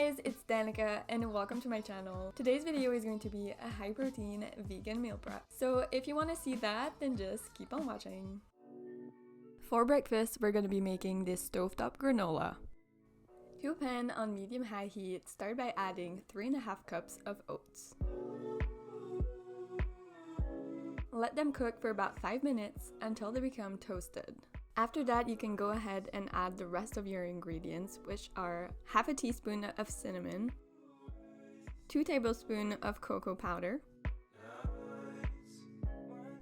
guys, it's Danica and welcome to my channel. Today's video is going to be a high protein vegan meal prep. So if you want to see that, then just keep on watching. For breakfast, we're going to be making this stovetop granola. To a pan on medium-high heat, start by adding 3.5 cups of oats. Let them cook for about 5 minutes until they become toasted. After that, you can go ahead and add the rest of your ingredients, which are half a teaspoon of cinnamon, 2 tablespoons of cocoa powder,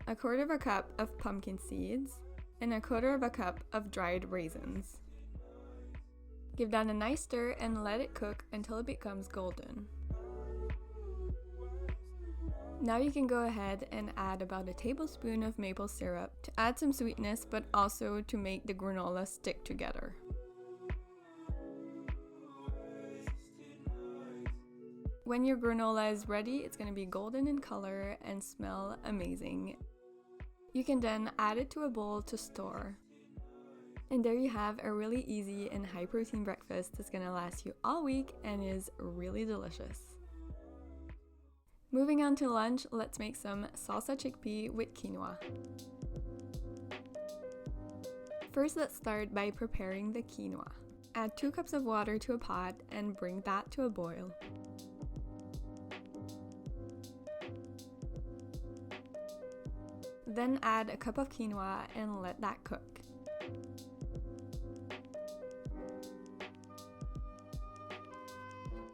a quarter of a cup of pumpkin seeds, and a quarter of a cup of dried raisins. Give that a nice stir and let it cook until it becomes golden. Now you can go ahead and add about a tablespoon of maple syrup to add some sweetness, but also to make the granola stick together. When your granola is ready, it's going to be golden in color and smell amazing. You can then add it to a bowl to store. And there you have a really easy and high protein breakfast that's going to last you all week and is really delicious. Moving on to lunch, let's make some salsa chickpea with quinoa. First, let's start by preparing the quinoa. Add 2 cups of water to a pot and bring that to a boil. Then add a cup of quinoa and let that cook.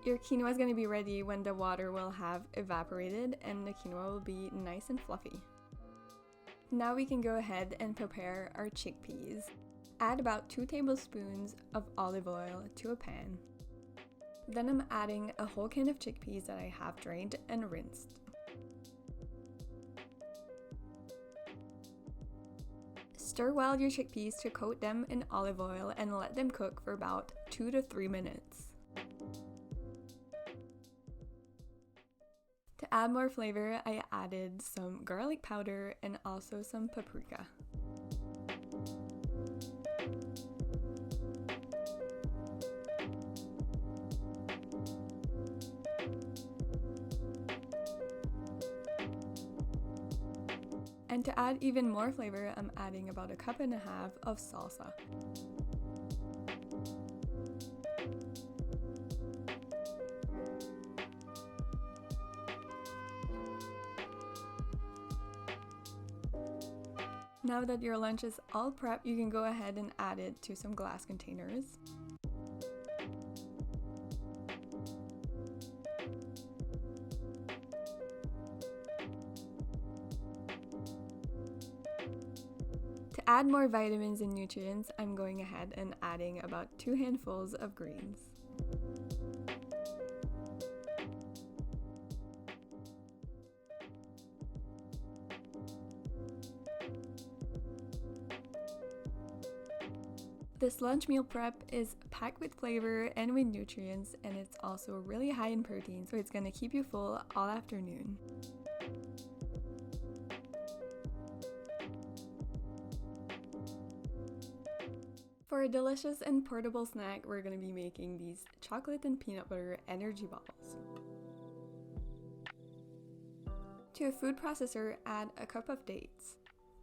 Your quinoa is going to be ready when the water will have evaporated and the quinoa will be nice and fluffy. Now we can go ahead and prepare our chickpeas. Add about 2 tablespoons of olive oil to a pan. Then I'm adding a whole can of chickpeas that I have drained and rinsed. Stir well your chickpeas to coat them in olive oil and let them cook for about 2 to 3 minutes. To add more flavor, I added some garlic powder and also some paprika. And to add even more flavor, I'm adding about 1.5 cups of salsa. Now that your lunch is all prepped, you can go ahead and add it to some glass containers. To add more vitamins and nutrients, I'm going ahead and adding about 2 handfuls of greens. This lunch meal prep is packed with flavor and with nutrients, and it's also really high in protein, so it's going to keep you full all afternoon. For a delicious and portable snack, we're going to be making these chocolate and peanut butter energy balls. To a food processor, add a cup of dates.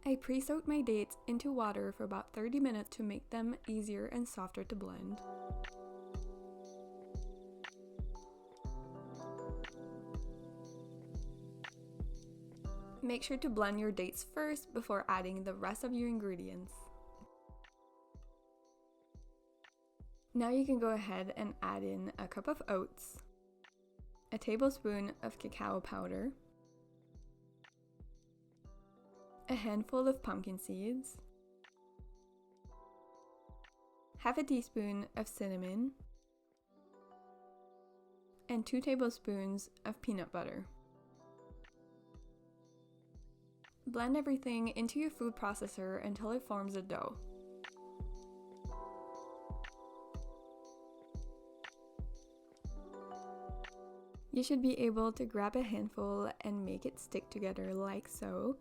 I pre-soaked my dates into water for about 30 minutes to make them easier and softer to blend. Make sure to blend your dates first before adding the rest of your ingredients. Now you can go ahead and add in a cup of oats, a tablespoon of cacao powder, a handful of pumpkin seeds, half a teaspoon of cinnamon, and 2 tablespoons of peanut butter. Blend everything into your food processor until it forms a dough. You should be able to grab a handful and make it stick together like so.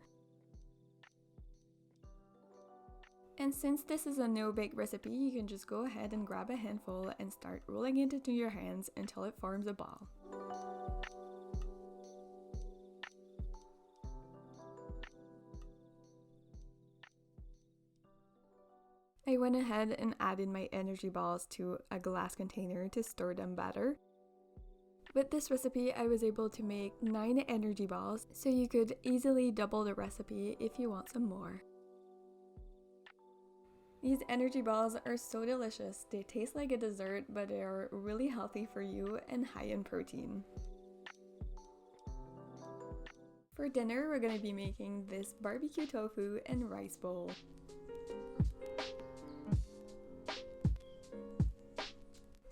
And since this is a no-bake recipe, you can just go ahead and grab a handful and start rolling it into your hands until it forms a ball. I went ahead and added my energy balls to a glass container to store them better. With this recipe, I was able to make 9 energy balls, so you could easily double the recipe if you want some more. These energy balls are so delicious. They taste like a dessert, but they are really healthy for you and high in protein. For dinner, we're going to be making this barbecue tofu and rice bowl.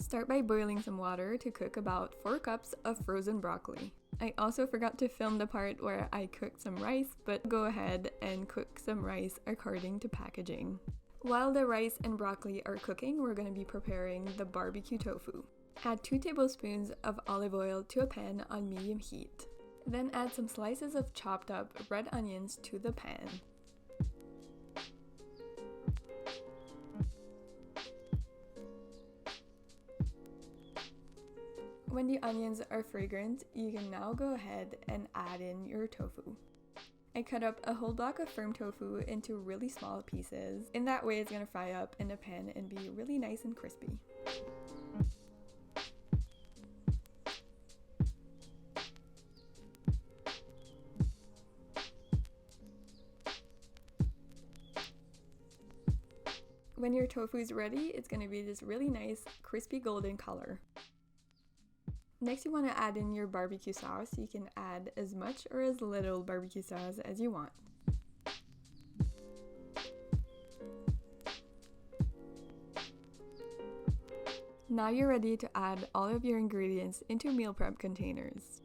Start by boiling some water to cook about 4 cups of frozen broccoli. I also forgot to film the part where I cooked some rice, but go ahead and cook some rice according to packaging. While the rice and broccoli are cooking, we're going to be preparing the barbecue tofu. Add 2 tablespoons of olive oil to a pan on medium heat. Then add some slices of chopped up red onions to the pan. When the onions are fragrant, you can now go ahead and add in your tofu. I cut up a whole block of firm tofu into really small pieces. In that way, it's going to fry up in the pan and be really nice and crispy. When your tofu is ready, it's going to be this really nice crispy golden color. Next, you want to add in your barbecue sauce. You can add as much or as little barbecue sauce as you want. Now you're ready to add all of your ingredients into meal prep containers.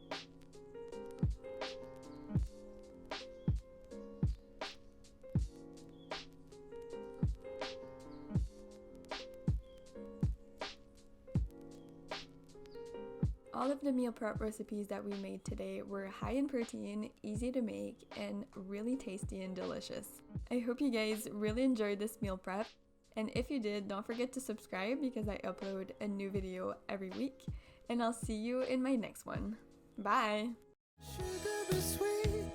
All of the meal prep recipes that we made today were high in protein, easy to make, and really tasty and delicious. I hope you guys really enjoyed this meal prep, and if you did, don't forget to subscribe because I upload a new video every week, and I'll see you in my next one. Bye! Sugar be sweet.